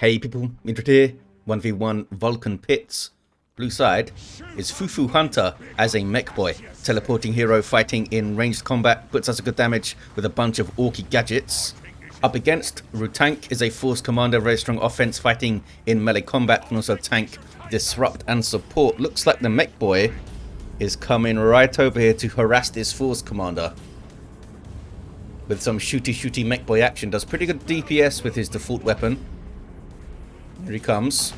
Hey people, Indra here, 1v1 Vulcan Pits. Blue side is FuFuHunt3r as a Mekboy. Teleporting hero fighting in ranged combat, puts us a good damage with a bunch of orky gadgets. Up against, Rutank is a force commander, very strong offense fighting in melee combat, can also tank, disrupt and support. Looks like the Mekboy is coming right over here to harass this force commander. With some shooty Mekboy action, does pretty good DPS with his default weapon. Here he comes.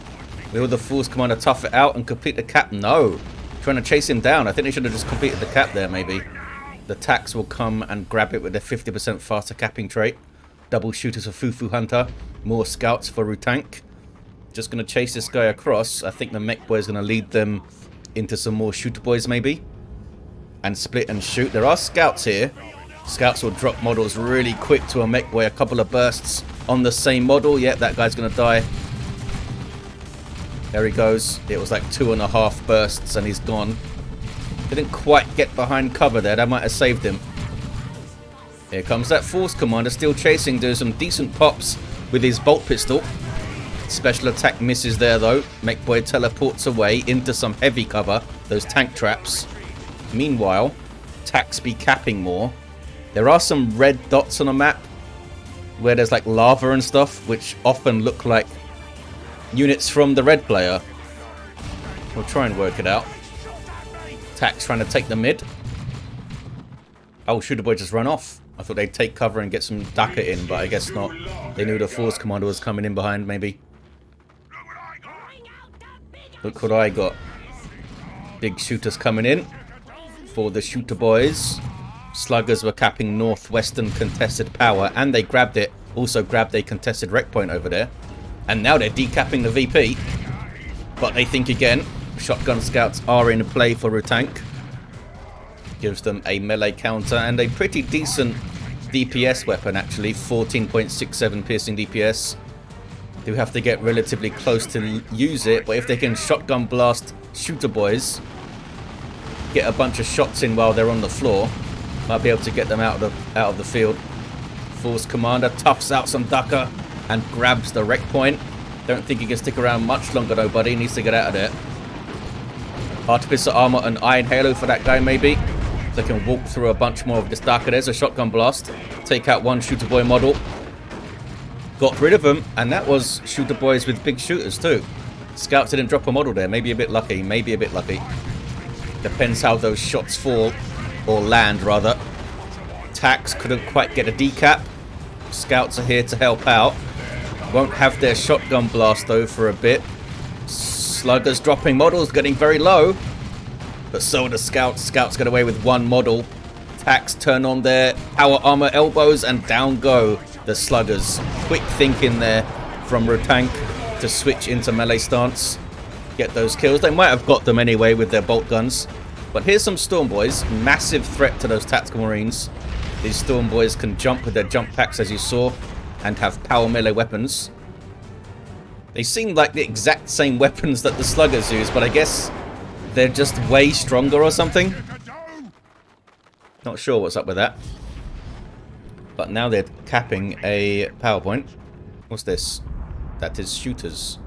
Will the force commander tough it out and complete the cap? No. Trying to chase him down. I think they should have just completed the cap there, maybe. The tax will come and grab it with their 50% faster capping trait. Double shooters for FuFuHunt3r. More scouts for Rutank. Just going to chase this guy across. I think the Mekboy is going to lead them into some more shooter boys, maybe. And split and shoot. There are scouts here. Scouts will drop models really quick to a Mekboy. A couple of bursts on the same model. Yep, that guy's going to die. There he goes. It was like 2.5 bursts and he's gone. Didn't quite get behind cover there. That might have saved him. Here comes that force commander still chasing, doing some decent pops with his bolt pistol. Special attack misses there though. Mekboy teleports away into some heavy cover. Those tank traps. Meanwhile, tax be capping more. There are some red dots on a map where there's like lava and stuff, which often look like units from the red player. We'll try and work it out. Tax trying to take the mid. Oh, shooter boy just run off. I thought they'd take cover and get some Daka in, but I guess not. They knew the force commander was coming in behind, maybe. Look what I got. Big shooters coming in for the shooter boys. Sluggers were capping northwestern contested power, and they grabbed it. Also grabbed a contested wreck point over there. And now they're decapping the VP. But they think again. Shotgun scouts are in play for Rutank. Gives them a melee counter and a pretty decent DPS weapon actually. 14.67 piercing DPS. Do have to get relatively close to use it. But if they can shotgun blast shooter boys, get a bunch of shots in while they're on the floor, might be able to get them out of the field. Force commander toughs out some Daka and grabs the wreck point. Don't think he can stick around much longer though, buddy. He needs to get out of there. Artificer armor and iron halo for that guy, maybe. They can walk through a bunch more of this Daka. There's a shotgun blast. Take out one shooter boy model. Got rid of him, and that was shooter boys with big shooters too. Scouts didn't drop a model there. Maybe a bit lucky. Maybe a bit lucky. Depends how those shots fall, or land rather. Tax couldn't quite get a decap. Scouts are here to help out. Won't have their shotgun blast though for a bit. Sluggers dropping models, getting very low. But so are the scouts. Scouts get away with one model. Tax turn on their power armor elbows and down go the sluggers. Quick thinking there from Rutank to switch into melee stance. Get those kills. They might have got them anyway with their bolt guns. But here's some Storm Boys. Massive threat to those tactical marines. These Storm Boys can jump with their jump packs as you saw, and have power melee weapons. They seem like the exact same weapons that the sluggers use, but I guess they're just way stronger or something. Not sure what's up with that. But now they're capping a PowerPoint. What's this? That is shooters.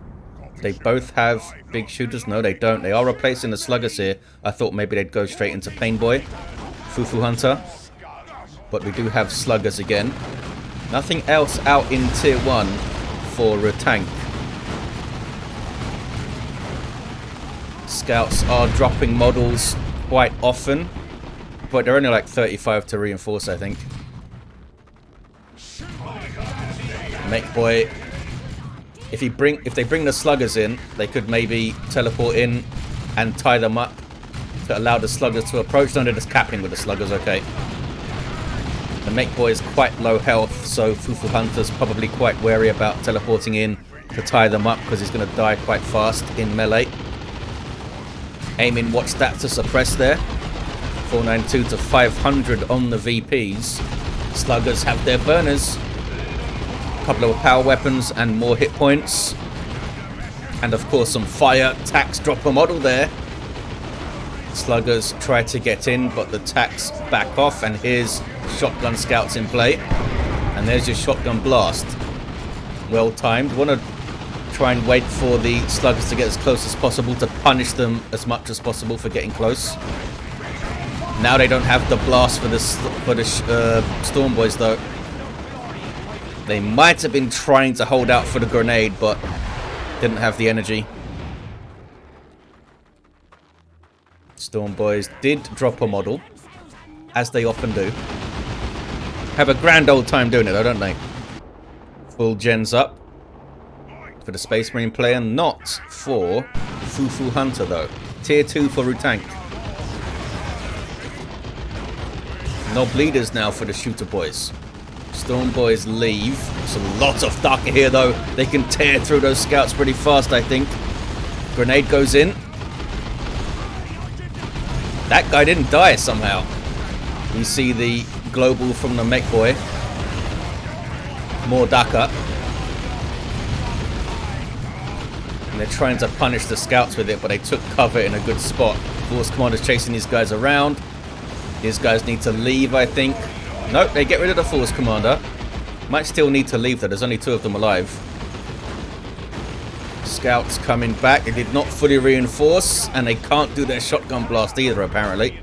They both have big shooters. No, they don't. They are replacing the sluggers here. I thought maybe they'd go straight into Painboy. FuFuHunt3r. But we do have sluggers again. Nothing else out in tier 1 for Rutank. Scouts are dropping models quite often, but they're only like 35 to reinforce, I think. Mekboy, if they bring the sluggers in, they could maybe teleport in and tie them up to allow the sluggers to approach. No, they're just capping with the sluggers, okay. The Mekboy is quite low health, so FuFuHunt3r's probably quite wary about teleporting in to tie them up because he's going to die quite fast in melee. Aiming watch stats to suppress there. 492 to 500 on the VPs. Sluggers have their burners. A couple of power weapons and more hit points. And of course some fire. Tax drop a model there. Sluggers try to get in, but the tax back off, and here's shotgun scouts in play. And there's your shotgun blast. Well timed. Want to try and wait for the sluggers to get as close as possible to punish them as much as possible for getting close. Now they don't have the blast for the Storm Boys though. They might have been trying to hold out for the grenade, but didn't have the energy. Storm Boys did drop a model, as they often do. Have a grand old time doing it though, don't they? Full gens up for the Space Marine player, not for FuFuHunt3r though. Tier 2 for Rutank. Knob leaders now for the Shooter Boys. Storm Boys leave. There's a lot of Daka here though. They can tear through those scouts pretty fast, I think. Grenade goes in. That guy didn't die somehow. We see the global from the Mekboy. More Daka. And they're trying to punish the scouts with it, but they took cover in a good spot. Force Commander's chasing these guys around. These guys need to leave, I think. Nope, they get rid of the Force Commander. Might still need to leave though, there's only 2 of them alive. Scouts coming back, they did not fully reinforce, and they can't do their shotgun blast either apparently.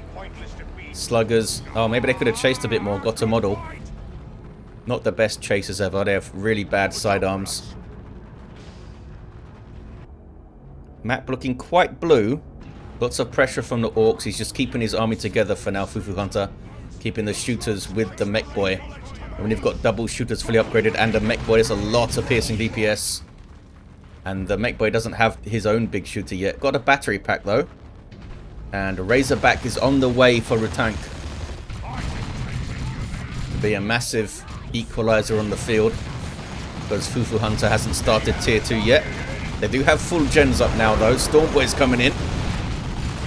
Sluggers, oh maybe they could have chased a bit more, got a model. Not the best chasers ever, they have really bad sidearms. Map looking quite blue. Lots of pressure from the Orks, he's just keeping his army together for now, FuFuHunt3r. Keeping the shooters with the Mekboy. And when you've got double shooters fully upgraded and a Mekboy, there's a lot of piercing DPS. And the Mekboy doesn't have his own big shooter yet. Got a battery pack though. And Razorback is on the way for Rutank. Be a massive equalizer on the field. Because FuFuHunt3r hasn't started tier 2 yet. They do have full gens up now though. Stormboy's coming in.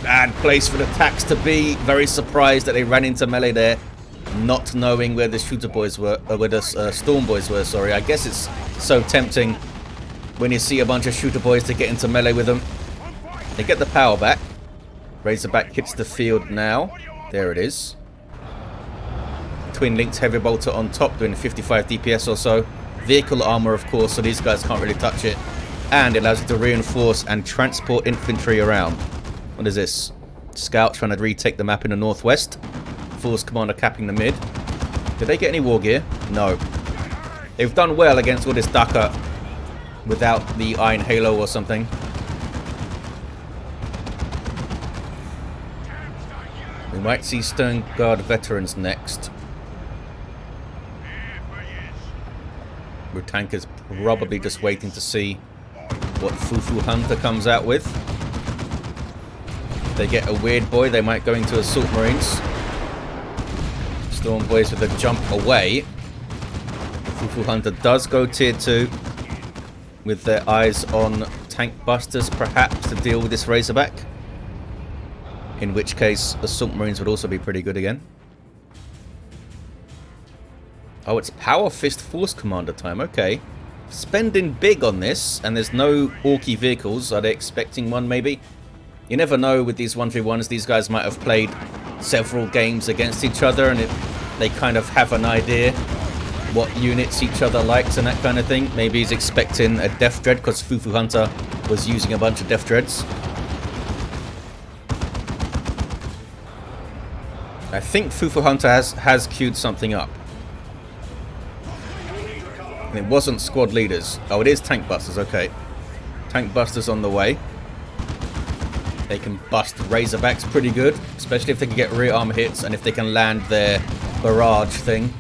Bad place for the attacks to be. Very surprised that they ran into melee there, not knowing where the Shooter Boys were, where the Storm Boys were, sorry. I guess it's so tempting when you see a bunch of Shooter Boys to get into melee with them. They get the power back. Razorback hits the field now. There it is. Twin Linked Heavy Bolter on top, doing 55 DPS or so. Vehicle armor, of course, so these guys can't really touch it. And it allows you to reinforce and transport infantry around. What is this? Scout trying to retake the map in the northwest. Force Commander capping the mid. Did they get any war gear? No. They've done well against all this Daka without the Iron Halo or something. We might see Stern Guard veterans next. Rutank is probably just waiting to see what FuFuHunt3r comes out with. They get a weird boy, they might go into Assault Marines. Storm Boys with a jump away. FuFuHunt3r does go tier 2 with their eyes on tank busters perhaps to deal with this Razorback. In which case Assault Marines would also be pretty good again. Oh, it's Power Fist Force Commander time, okay. Spending big on this, and there's no Orky vehicles. Are they expecting one maybe? You never know with these 1v1s, these guys might have played several games against each other and they kind of have an idea what units each other likes and that kind of thing. Maybe he's expecting a Death Dread because FuFuHunt3r was using a bunch of Death Dreads. I think FuFuHunt3r has queued something up. And it wasn't squad leaders. Oh, it is tank busters, okay. Tank busters on the way. They can bust Razorbacks pretty good, especially if they can get rear armor hits and if they can land their barrage thing.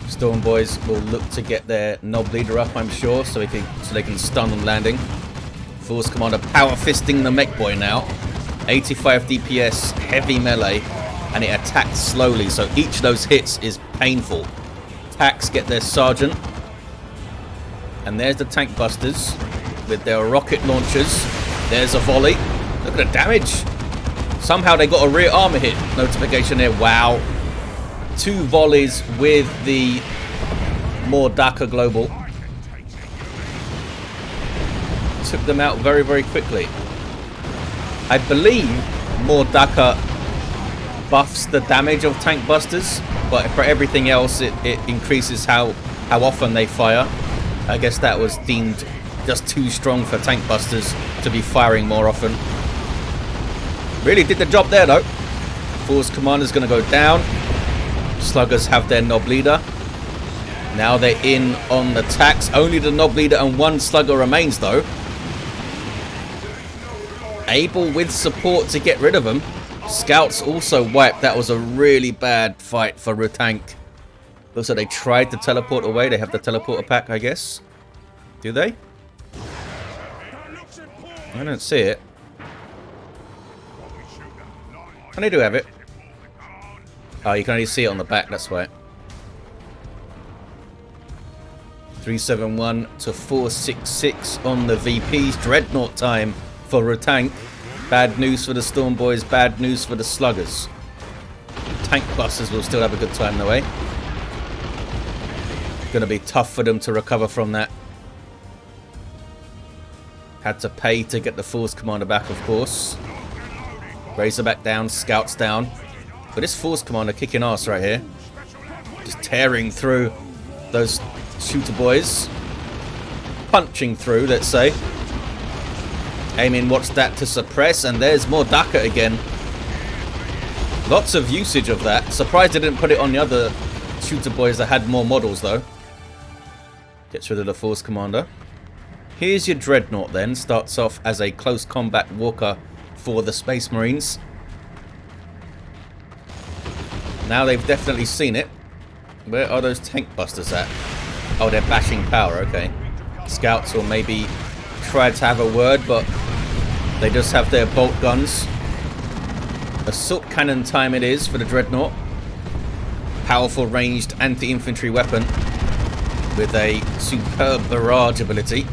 Storm Boys will look to get their Knob Leader up, I'm sure, so they can stun on landing. Force Commander power fisting the Mekboy now. 85 DPS, heavy melee, and it attacks slowly, so each of those hits is painful. Attacks get their Sergeant. And there's the tank busters with their rocket launchers. There's a volley. Look at the damage. Somehow they got a rear armor hit notification there. Wow. 2 volleys with the more Daka Global. Took them out very, very quickly. I believe more Daka buffs the damage of tank busters, but for everything else it increases how often they fire. I guess that was deemed just too strong for tank busters to be firing more often. Really did the job there though. Force Commander's going to go down. Sluggers have their Knob Leader. Now they're in on the attacks. Only the Knob Leader and one Slugger remains though. Able with support to get rid of them. Scouts also wiped. That was a really bad fight for Rutank. Looks like they tried to teleport away. They have the teleporter pack, I guess. Do they? I don't see it. And they do have it. Oh, you can only see it on the back, that's why. 371 to 466 on the VPs. Dreadnought time for Rutank. Bad news for the Storm Boys, bad news for the Sluggers. Tank busters will still have a good time though, eh? Gonna be tough for them to recover from that. Had to pay to get the Force Commander back, of course. Razorback down, Scouts down. But this Force Commander kicking ass right here. Just tearing through those shooter boys. Punching through, let's say. Aiming, what's that, to suppress, and there's more Daka again. Lots of usage of that. Surprised they didn't put it on the other shooter boys that had more models though. Gets rid of the Force Commander. Here's your Dreadnought then. Starts off as a close combat walker for the Space Marines. Now they've definitely seen it. Where are those tank busters at? Oh, they're bashing power, okay. Scouts will maybe try to have a word, but they just have their bolt guns. Assault cannon time it is for the Dreadnought. Powerful ranged anti-infantry weapon with a superb barrage ability.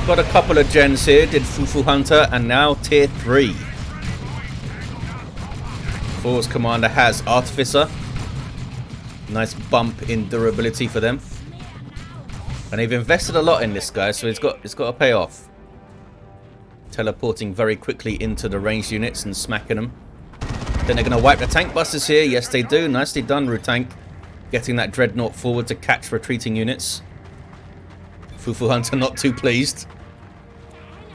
Got a couple of gens here, did FuFuHunt3r, and now tier 3. Force Commander has Artificer. Nice bump in durability for them. And they've invested a lot in this guy, so it's got to pay off. Teleporting very quickly into the ranged units and smacking them. Then they're going to wipe the tank busters here. Yes, they do. Nicely done, Rutank. Getting that Dreadnought forward to catch retreating units. FuFuHunt3r not too pleased.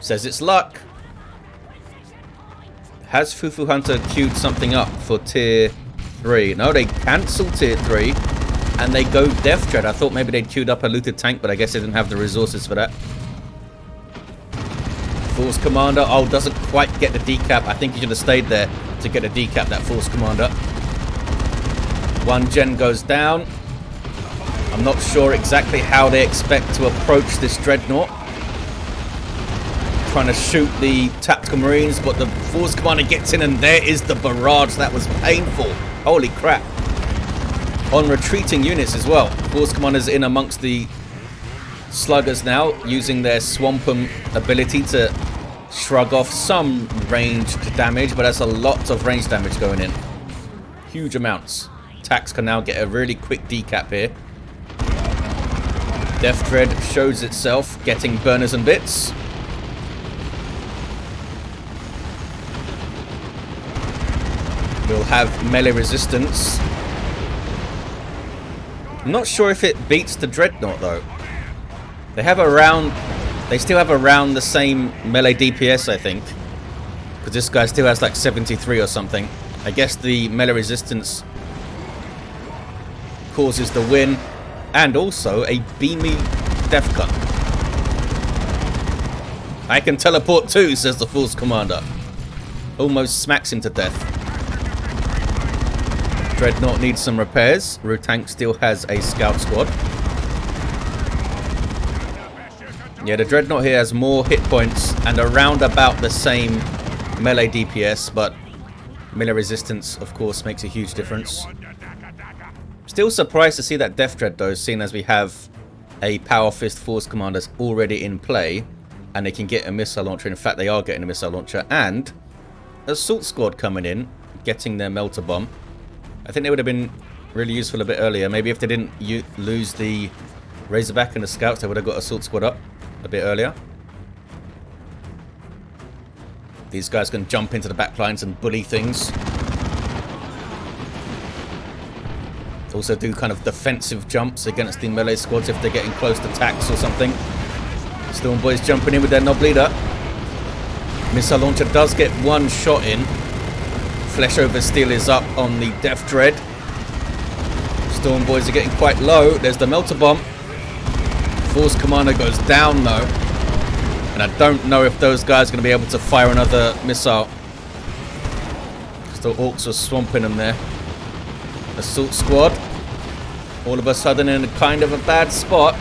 Says it's luck. Has FuFuHunt3r queued something up for tier 3? No, they cancel tier 3 and they go Death Dread. I thought maybe they'd queued up a looted tank, but I guess they didn't have the resources for that. Force Commander, oh, doesn't quite get the decap. I think he should have stayed there to get a decap, that Force Commander. One gen goes down. I'm not sure exactly how they expect to approach this Dreadnought. Trying to shoot the Tactical Marines, but the Force Commander gets in and there is the barrage. That was painful. Holy crap. On retreating units as well. Force Commander's in amongst the Sluggers now, using their Swampum ability to shrug off some ranged damage, but that's a lot of range damage going in. Huge amounts. Tax can now get a really quick decap here. Death Dread shows itself, getting burners and bits. We'll have melee resistance. I'm not sure if it beats the Dreadnought though. They have around, they still have around the same melee DPS, I think. Because this guy still has like 73 or something. I guess the melee resistance causes the win. And also a beamy death gun. I can teleport too, says the Force Commander. Almost smacks him to death. Dreadnought needs some repairs. Rutank still has a scout squad. Yeah, the Dreadnought here has more hit points and around about the same melee DPS, but melee resistance, of course, makes a huge difference. Still surprised to see that Death Dread, though, seeing as we have a Power Fist Force Commander already in play, and they can get a missile launcher. In fact, they are getting a missile launcher, and Assault Squad coming in, getting their Melter Bomb. I think they would have been really useful a bit earlier. Maybe if they didn't lose the Razorback and the Scouts, they would have got Assault Squad up a bit earlier. These guys can jump into the back lines and bully things. Also do kind of defensive jumps against the melee squads if they're getting close to attacks or something. Storm Boys jumping in with their Knob Leader. Missile launcher does get one shot in. Flesh over Steel is up on the Death Dread. Storm Boys are getting quite low. There's the Melter Bomb. Force Commander goes down though. And I don't know if those guys are going to be able to fire another missile. The Orks are swamping them there. Assault Squad. All of a sudden in a kind of a bad spot.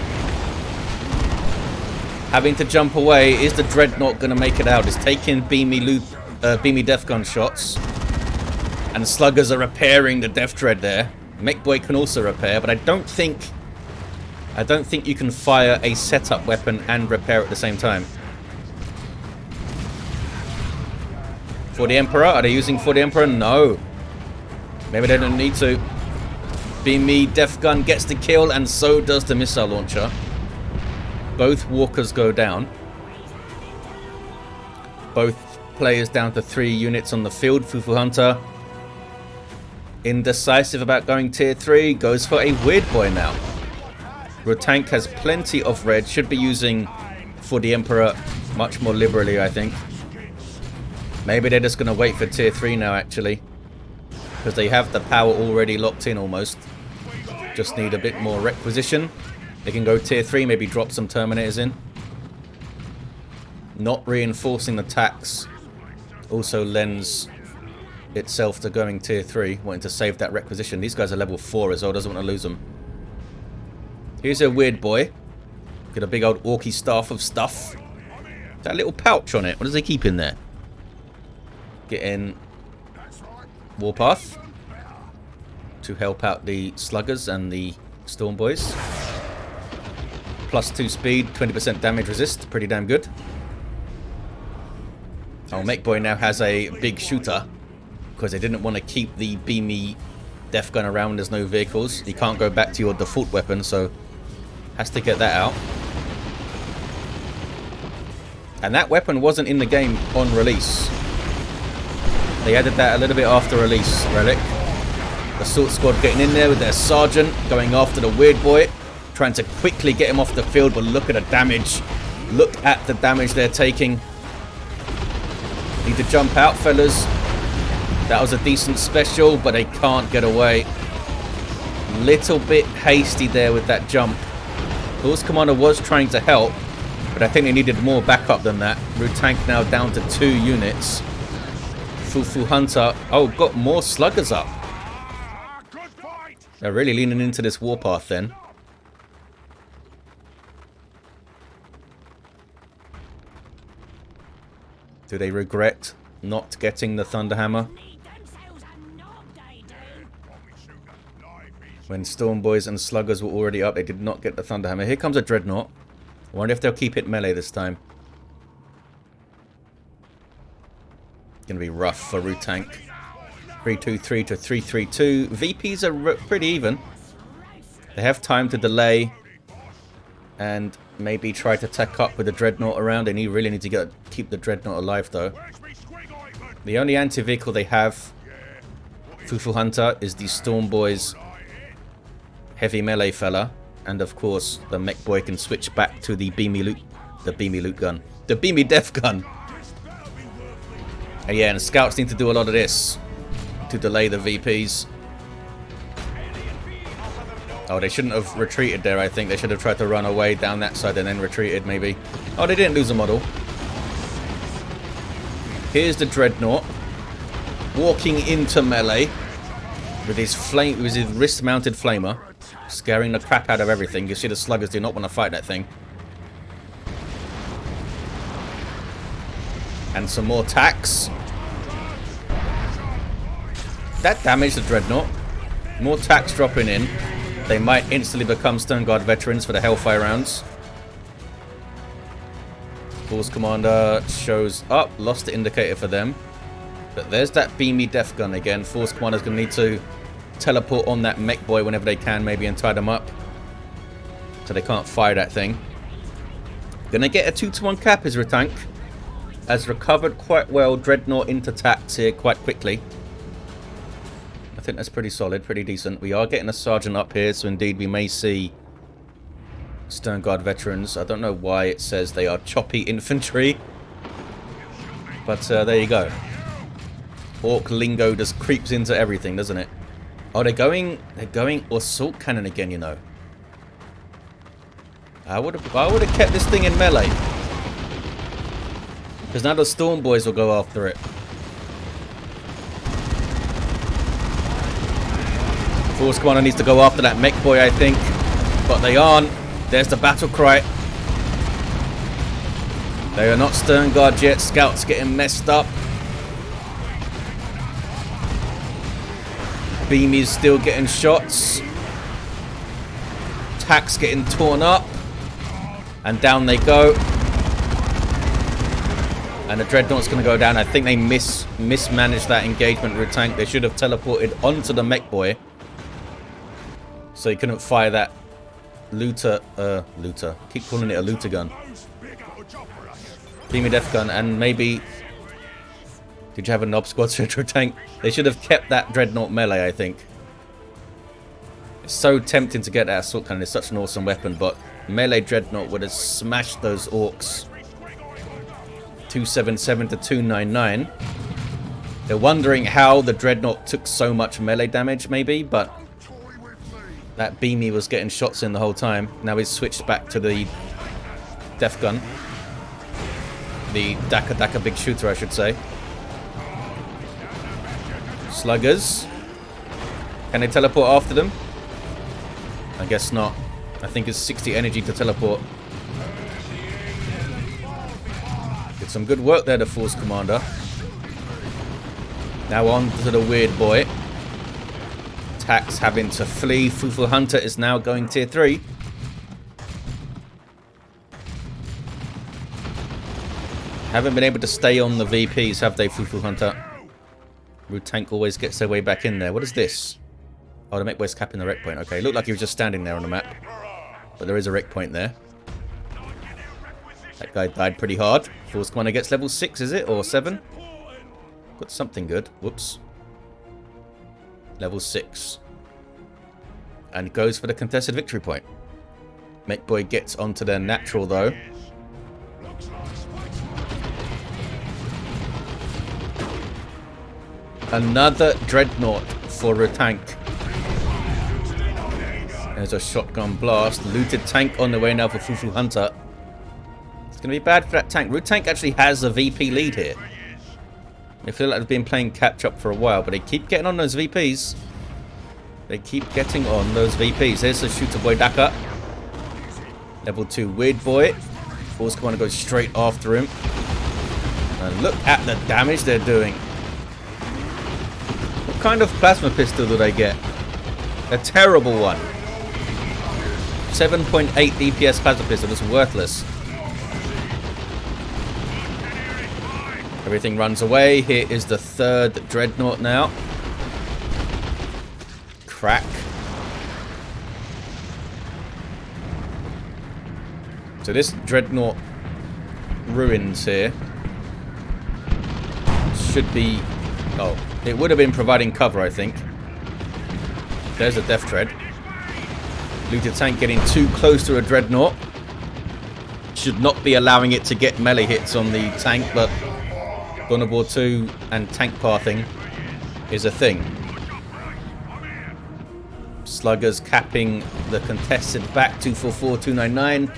Having to jump away. Is the Dreadnought going to make it out? It's taking beamy death gun shots. And Sluggers are repairing the Death Dread there. Mekboy can also repair, but I don't think you can fire a setup weapon and repair at the same time. For the Emperor? Are they using for the Emperor? No. Maybe they don't need to. Beamy Death Gun gets the kill, and so does the missile launcher. Both walkers go down. Both players down to 3 units on the field. FuFuHunt3r, indecisive about going tier 3, goes for a Weird Boy now. Rutank has plenty of red, should be using for the Emperor much more liberally, I think. Maybe they're just going to wait for tier 3 now, actually. Because they have the power already locked in almost. Just need a bit more requisition. They can go tier 3, maybe drop some Terminators in. Not reinforcing the tax also lends itself to going tier 3, wanting to save that requisition. These guys are level 4 as well, doesn't want to lose them. Here's a Weird Boy. Got a big old orky staff of stuff. That little pouch on it, what does they keep in there? Getting Warpath to help out the Sluggers and the Storm Boys. +2 speed, 20% damage resist, pretty damn good. Oh, Mekboy now has a big shooter because they didn't want to keep the beamy death gun around. There's no vehicles. You can't go back to your default weapon, so has to get that out. And that weapon wasn't in the game on release. They added that a little bit after release, Relic. The Assault Squad getting in there with their Sergeant, going after the Weird Boy, trying to quickly get him off the field, but look at the damage. Look at the damage they're taking. Need to jump out, fellas. That was a decent special, but they can't get away. Little bit hasty there with that jump. Force Commander was trying to help, but I think they needed more backup than that. Rutank now down to 2 units. FuFuHunt3r, oh, got more Sluggers up. They're really leaning into this warpath then. Do they regret not getting the Thunderhammer? When Storm Boys and Sluggers were already up, they did not get the Thunderhammer. Here comes a Dreadnought. I wonder if they'll keep it melee this time. Gonna be rough for Rutank. 323 to 332. VPs are pretty even. They have time to delay and maybe try to tack up with the Dreadnought around. They really need to keep the Dreadnought alive though. The only anti-vehicle they have, FuFuHunt3r, is the Storm Boys heavy melee fella, and of course the Mekboy can switch back to the beamy loot gun, the beamy death gun. And yeah, and scouts need to do a lot of this to delay the VPs. Oh, they shouldn't have retreated there, I think. They should have tried to run away down that side and then retreated, maybe. Oh, they didn't lose a model. Here's the Dreadnought. Walking into melee with his wrist-mounted flamer. Scaring the crap out of everything. You see the Sluggers do not want to fight that thing. And some more tacks. That damaged the Dreadnought. More tacks dropping in. They might instantly become Stone Guard veterans for the Hellfire rounds. Force Commander shows up. Lost the indicator for them. But there's that beamy death gun again. Force Commander's going to need to teleport on that Mekboy whenever they can, maybe, and tie them up. So they can't fire that thing. Gonna get a 2-to-1 cap as Rutank. Has recovered quite well. Dreadnought into tacks here quite quickly. think that's pretty solid, pretty decent. We are getting a sergeant up here, so indeed we may see Stern Guard veterans. I don't know why it says they are choppy infantry, but there you go. Orc lingo just creeps into everything, doesn't it? Oh, they're going assault cannon again, you know. I would have kept this thing in melee, because now the Storm Boys will go after it. Force Commander needs to go after that Mekboy, I think, but they aren't. There's the battle cry. They are not Stern Guard yet. Scouts getting messed up. Beamies still getting shots. Tax getting torn up. And down they go. And the Dreadnought's going to go down. I think they mismanaged that engagement with Rutank. They should have teleported onto the Mekboy, so he couldn't fire that looter. Keep calling it a looter gun. Beamy Death Gun. And maybe... Did you have a Knob Squad Tank? They should have kept that Dreadnought melee, I think. It's so tempting to get that assault cannon. It's such an awesome weapon, but melee Dreadnought would have smashed those Orks. 277 to 299. They're wondering how the Dreadnought took so much melee damage, maybe, but that Beamy was getting shots in the whole time. Now he's switched back to the Death Gun. The Daka Big Shooter, I should say. Sluggers. Can they teleport after them? I guess not. I think it's 60 energy to teleport. Did some good work there, the Force Commander. Now on to the Weird Boy. Tax having to flee. FuFuHunt3r is now going tier 3. Haven't been able to stay on the VPs, have they, FuFuHunt3r? Rutank always gets their way back in there. What is this? Oh, the Mekboy's capping the wreck point. Okay, looked like he was just standing there on the map. But there is a wreck point there. That guy died pretty hard. Force Commander gets level 6, is it? Or 7? Got something good. Whoops. Level 6. And goes for the contested victory point. Mekboy gets onto their natural, though. Another Dreadnought for Rutank. There's a shotgun blast. Looted tank on the way now for FuFuHunt3r. It's going to be bad for that tank. Rutank actually has a VP lead here. They feel like they've been playing catch-up for a while, but they keep getting on those VPs. They keep getting on those VPs. There's the Shooter Boy Daka. Level 2 Weird Boy. Force Commander goes straight after him. And look at the damage they're doing. What kind of plasma pistol do they get? A terrible one. 7.8 DPS plasma pistol. It's worthless. Everything runs away. Here is the third Dreadnought now. Crack. So this Dreadnought ruins here should be... Oh, it would have been providing cover, I think. There's a Death Tread. Looted tank getting too close to a Dreadnought. Should not be allowing it to get melee hits on the tank, but Gunnerbore 2 and tank pathing is a thing. Sluggers capping the contested back 244 299.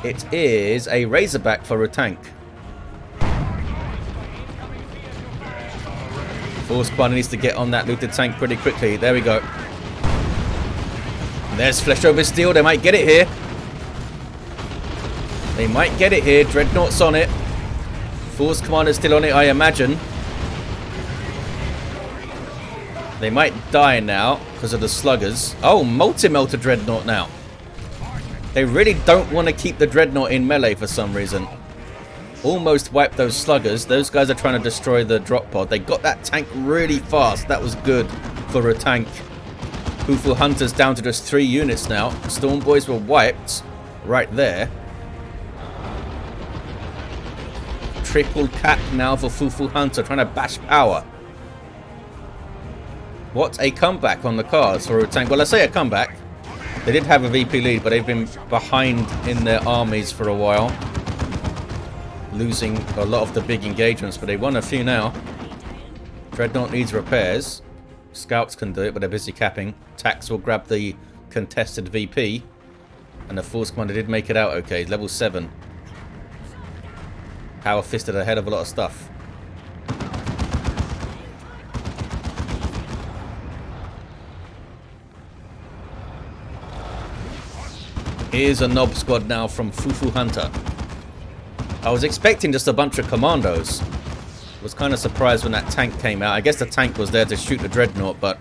It is a Razorback for Rutank. Force Commander needs to get on that looted tank pretty quickly. There we go. There's Flesh Over Steel. They might get it here. They might get it here. Dreadnought's on it. Force Commander's still on it, I imagine. They might die now because of the Sluggers. Oh, Multi-Melter Dreadnought now. They really don't want to keep the Dreadnought in melee for some reason. Almost wiped those Sluggers. Those guys are trying to destroy the drop pod. They got that tank really fast. That was good for a tank. FuFuHunt3r's down to just 3 units now. Storm Boys were wiped right there. Triple cap now for FuFuHunt3r, trying to bash power. What a comeback on the cards for Rutank. Well, I say a comeback. They did have a VP lead, but they've been behind in their armies for a while. Losing a lot of the big engagements, but they won a few now. Dreadnought needs repairs. Scouts can do it, but they're busy capping. Tax will grab the contested VP. And the Force Commander did make it out okay. Level 7. Power fisted ahead of a lot of stuff. Here's a Nob squad now from FuFuHunt3r. I was expecting just a bunch of commandos. Was kind of surprised when that tank came out. I guess the tank was there to shoot the Dreadnought, but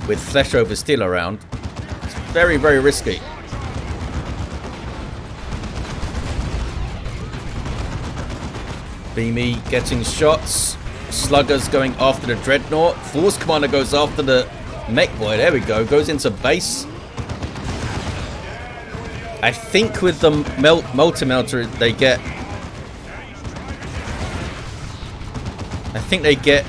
with flesh over steel around, it's very, very risky. Beamy getting shots. Sluggers going after the Dreadnought. Force Commander goes after the Mekboy. There we go. Goes into base. I think with the multi-melter they get... I think they get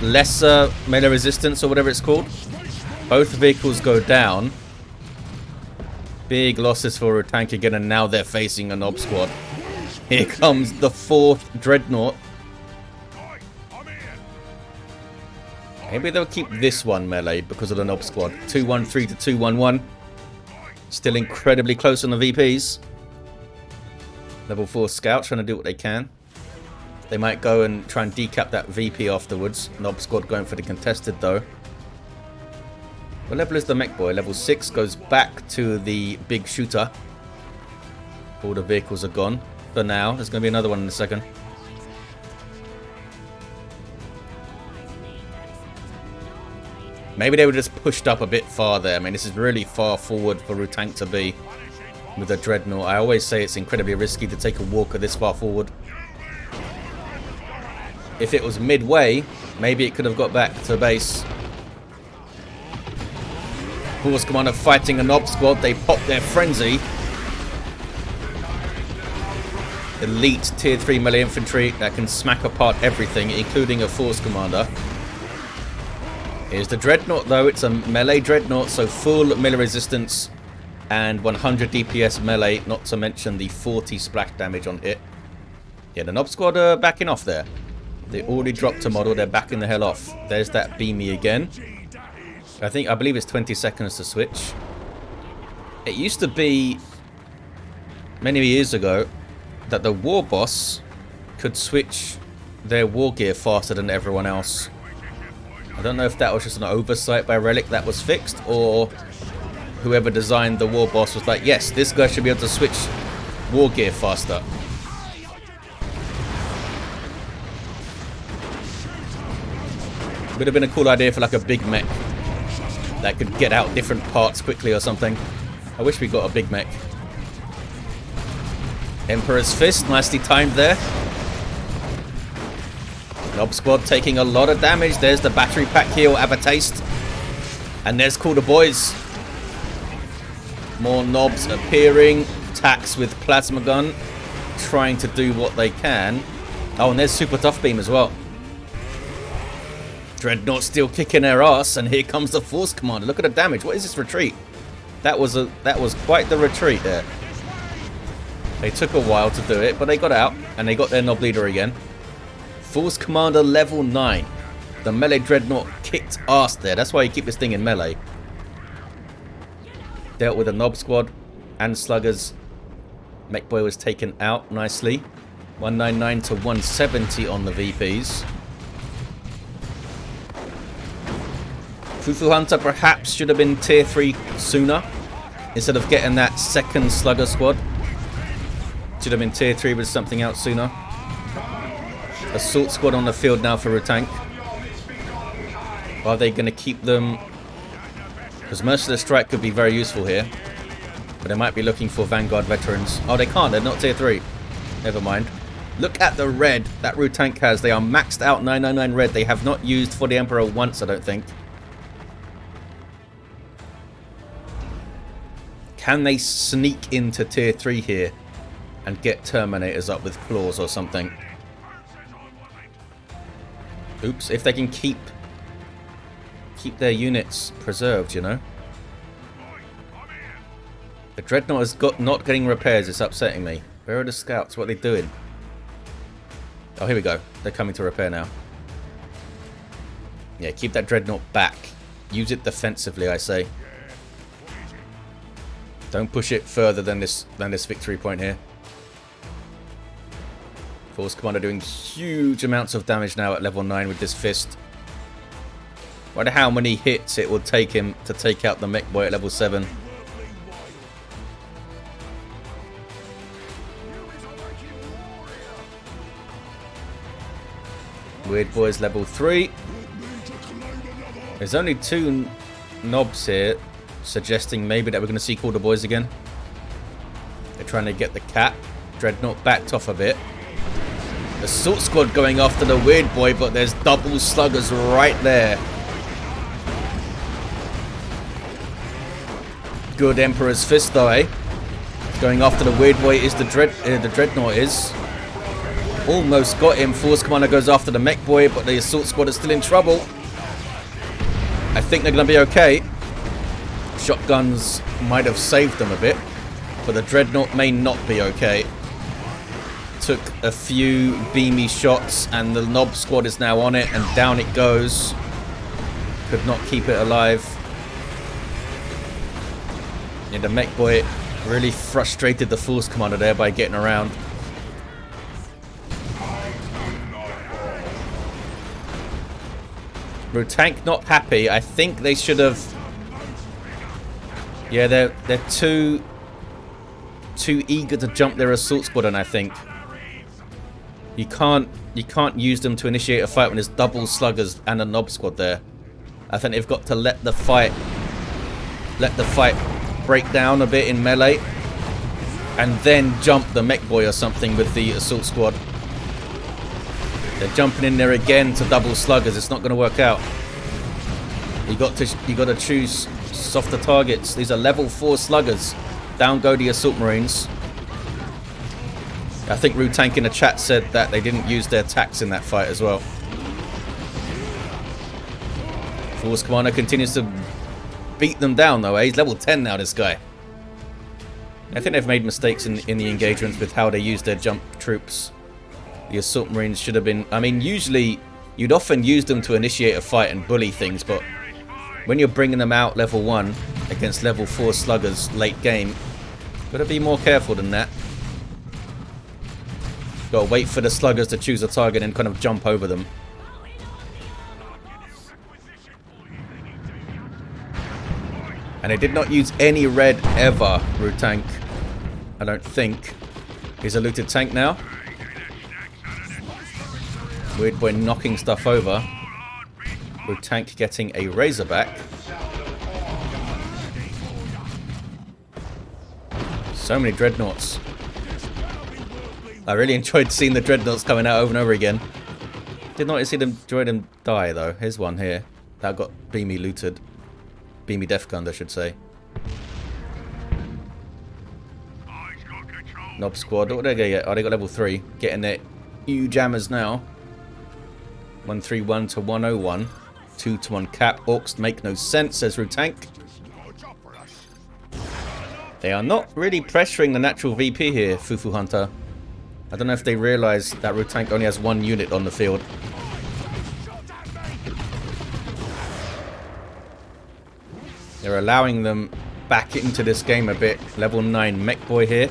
lesser melee resistance or whatever it's called. Both vehicles go down. Big losses for Rutank again, and now they're facing a Nob squad. Here comes the 4th Dreadnought. Maybe they'll keep this one melee because of the Nob squad. 213 to 211. Still incredibly close on the VPs. Level 4 scouts trying to do what they can. They might go and try and decap that VP afterwards. Nob squad going for the contested though. What level is the Mekboy? Level 6 goes back to the big shooter. All the vehicles are gone for now. There's going to be another one in a second. Maybe they were just pushed up a bit farther. I mean, this is really far forward for Rutank to be with a Dreadnought. I always say it's incredibly risky to take a walker this far forward. If it was midway, maybe it could have got back to base. Force Commander fighting a Nob squad. They pop their frenzy. Elite tier 3 melee infantry that can smack apart everything, including a Force Commander. Here's the Dreadnought though. It's a melee Dreadnought, so full melee resistance and 100 DPS melee, not to mention the 40 splash damage on hit. Yeah, the Nob squad are backing off there. They already dropped a model. They're backing the hell off. There's that Beamy again. I believe it's 20 seconds to switch. It used to be many years ago that the war boss could switch their war gear faster than everyone else. I don't know if that was just an oversight by Relic that was fixed, or whoever designed the war boss was like, yes, this guy should be able to switch war gear faster. Would have been a cool idea for like a big mech that could get out different parts quickly or something. I wish we got a big mech. Emperor's Fist, nicely timed there. Nob squad taking a lot of damage. There's the battery pack heal, have a taste. And there's Call the Boys. More Nobs appearing. Tax with plasma gun, trying to do what they can. Oh, and there's Super Tough Beam as well. Dreadnought still kicking their ass, and here comes the Force Commander. Look at the damage. What is this retreat? That was quite the retreat there. They took a while to do it, but they got out, and they got their Nob leader again. Force Commander level 9. The melee Dreadnought kicked ass there. That's why you keep this thing in melee. Dealt with a Nob squad and sluggers. Mekboy was taken out nicely. 199 to 170 on the VPs. FuFuHunt3r perhaps should have been tier 3 sooner, instead of getting that second slugger squad. Should have been tier 3 with something else sooner. Assault squad on the field now for Rutank. Are they going to keep them? Because Merciless Strike could be very useful here. But they might be looking for Vanguard veterans. Oh, they can't. They're not tier 3. Never mind. Look at the red that Rutank has. They are maxed out 999 red. They have not used for the Emperor once, I don't think. Can they sneak into tier 3 here and get Terminators up with claws or something? Oops, if they can keep keep their units preserved, you know. The Dreadnought is not getting repairs. It's upsetting me. Where are the scouts? What are they doing? Oh, here we go. They're coming to repair now. Yeah, keep that Dreadnought back. Use it defensively, I say. Don't push it further than this victory point here. Force Commander doing huge amounts of damage now at level 9 with this fist. Wonder how many hits it will take him to take out the Mekboy at level 7. Weird Boy's level 3. There's only 2 knobs here, suggesting maybe that we're going to see Quarter Boys again. They're trying to get the cap. Dreadnought backed off a bit. Assault Squad going after the Weird Boy, but there's double sluggers right there. Good Emperor's Fist though, eh? Going after the Weird Boy is the Dreadnought is. Almost got him. Force Commander goes after the Mekboy, but the Assault Squad is still in trouble. I think they're going to be okay. Shotguns might have saved them a bit, but the Dreadnought may not be okay. Took a few beamy shots, and the Knob Squad is now on it, and down it goes. Could not keep it alive. Yeah, the Mekboy really frustrated the Force Commander there by getting around. Rutank not happy. I think they should have. Yeah, they're too eager to jump their Assault Squad, and I think you can't use them to initiate a fight when there's double sluggers and a Knob Squad there. I think they've got to let the fight break down a bit in melee, and then jump the Mekboy or something with the Assault Squad. They're jumping in there again to double sluggers. It's not going to work out. You got to choose softer targets. These are level 4 sluggers. Down go the Assault Marines. I think Rutank in the chat said that they didn't use their tax in that fight as well. Force Commander continues to beat them down though, eh? He's level 10 now, this guy. I think they've made mistakes in the engagements with how they use their jump troops. The Assault Marines should have been... I mean, usually you'd often use them to initiate a fight and bully things, but when you're bringing them out level 1 against level 4 sluggers late game, gotta be more careful than that. Gotta wait for the sluggers to choose a target and kind of jump over them. And they did not use any red ever, Rutank. I don't think. He's a looted tank now. Weird Boy knocking stuff over. Rutank getting a Razorback. So many Dreadnoughts. I really enjoyed seeing the Dreadnoughts coming out over and over again. Did not enjoy them die though. Here's one here. That got beamy looted. Beamy Death Gun, I should say. Knob Squad. What did they get? Oh, they got level 3. Getting their huge hammers now. 131 to 101. 2 to 1 cap. Orks make no sense, says Rutank. They are not really pressuring the natural VP here, FuFuHunt3r. I don't know if they realise that Rutank only has 1 unit on the field. They're allowing them back into this game a bit. Level 9 Mekboy here.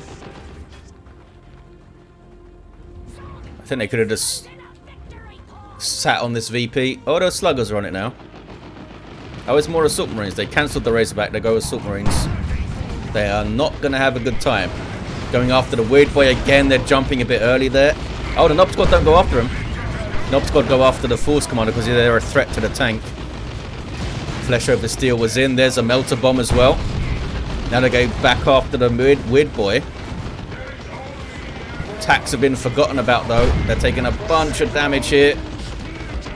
I think they could have just sat on this VP. Oh, those sluggers are on it now. Oh, it's more Assault Marines. They cancelled the Razorback. They go Assault Marines. They are not going to have a good time. Going after the Weird Boy again. They're jumping a bit early there. Oh, the Knob Squad don't go after him. Knob Squad go after the Force Commander because they're a threat to the tank. Flesh over Steel was in. There's a Melter Bomb as well. Now they go back after the Weird Boy. Attacks have been forgotten about though. They're taking a bunch of damage here.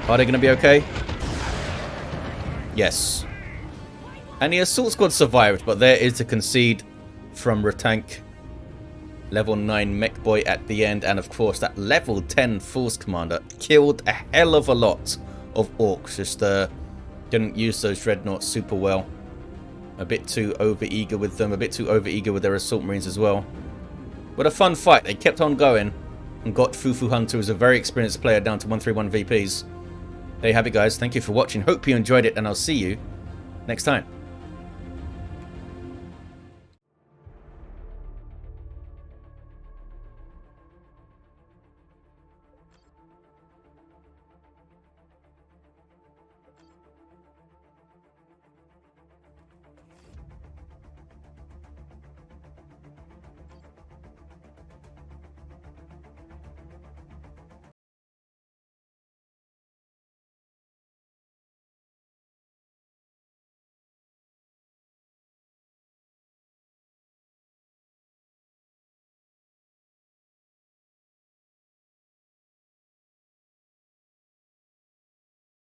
Are they going to be okay? Yes. And the Assault Squad survived, but there is a concede from Rutank. Level 9 Mekboy at the end, and of course that level 10 Force Commander killed a hell of a lot of Orks. Just Didn't use those Dreadnoughts super well. A bit too over-eager with them. A bit too over-eager with their Assault Marines as well. But a fun fight. They kept on going and got FuFuHunt3r, who is a very experienced player, down to 131 VPs. There you have it, guys. Thank you for watching. Hope you enjoyed it, and I'll see you next time.